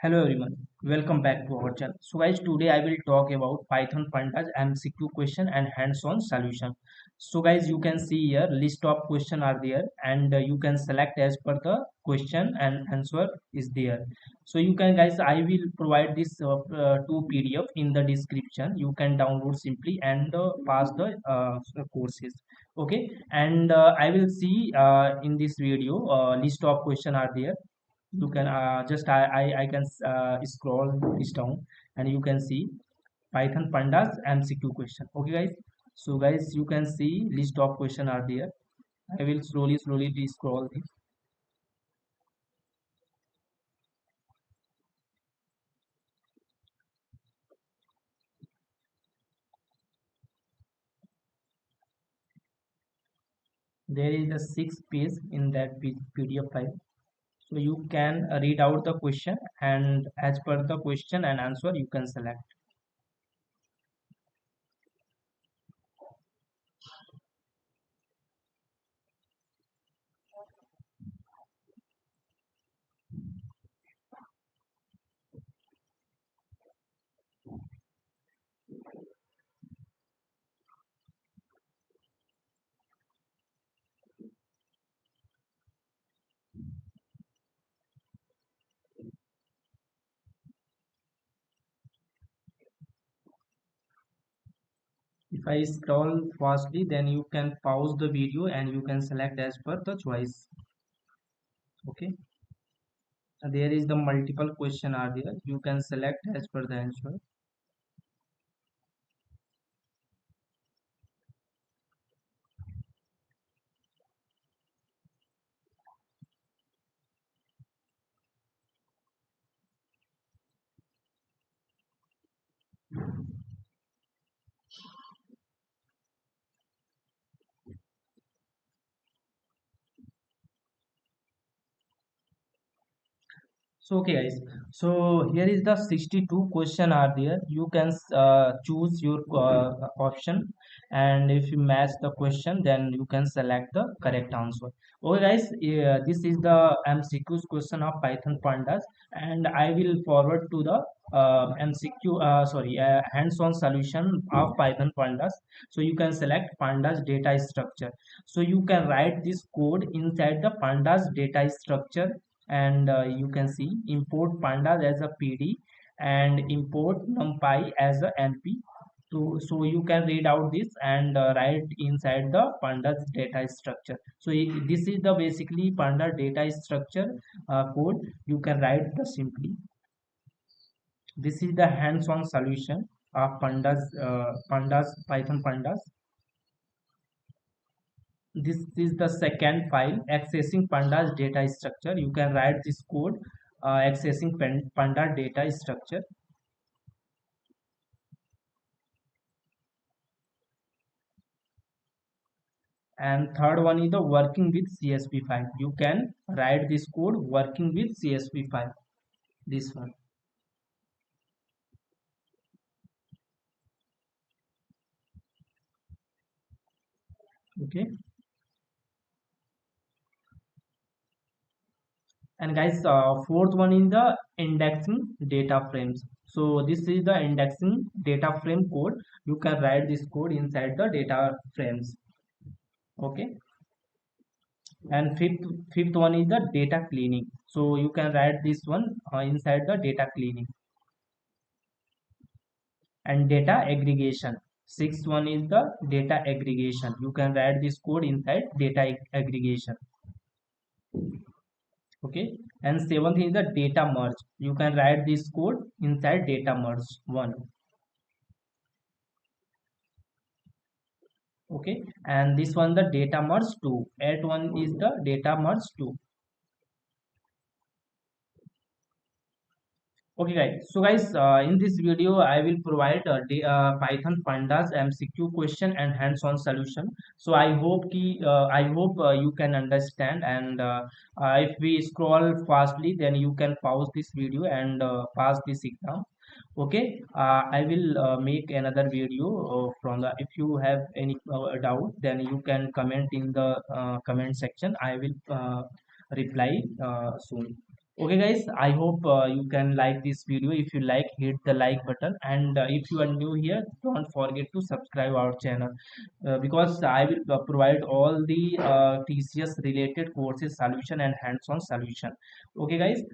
Hello everyone, welcome back to our channel. So guys, today I will talk about Python Pandas MCQ question and hands-on solution. So guys, you can see here list of question are there, and you can select as per the question and answer is there. So you can guys, I will provide this two PDF in the description. You can download simply and pass the courses. Okay, and I will see in this video list of question are there. You can just I can scroll this down, and you can see Python Pandas MCQ question. Okay guys, so guys, you can see list of question are there. I will slowly scroll this. There is a 6 page in that PDF file, so you can read out the question, and as per the question and answer you can select. If I scroll fastly, then you can pause the video and you can select as per the choice. Okay, there is the multiple question are there, you can select as per the answer. So okay guys, so here is the 62 question are there. You can choose your option, and if you match the question, then you can select the correct answer. Okay guys, this is the MCQs question of Python Pandas, and I will forward to the MCQ hands-on solution of Python Pandas. So you can select Pandas data structure. So you can write this code inside the Pandas data structure, and you can see import pandas as a pd and import numpy as a np. So you can read out this and write inside the pandas data structure. So this is the basically panda data structure code. You can write the simply. This is the hands-on solution of pandas Python Pandas. This is the second file, accessing pandas data structure. You can write this code, accessing panda data structure. And third one is the working with csv file. You can write this code working with csv file, this one. Okay, and guys, fourth one in the indexing data frames. So this is the indexing data frame code. You can write this code inside the data frames. Okay, and fifth one is the data cleaning. So you can write this one inside the data cleaning. And data aggregation, sixth one is the data aggregation. You can write this code inside data aggregation. Okay, and seventh is the data merge. You can write this code inside data merge one. Okay, and this one the data merge 2. Eighth one is the data merge 2. Okay guys, so guys, in this video I will provide Python Pandas MCQ question and hands-on solution. So I hope you can understand, and if we scroll fastly, then you can pause this video and pass this exam. Okay, I will make another video from the. If you have any doubt, then you can comment in the comment section. I will reply soon. Okay guys, I hope you can like this video. If you like, hit the like button, and if you are new here, don't forget to subscribe our channel, because I will provide all the TCS related courses solution and hands-on solution. Okay guys.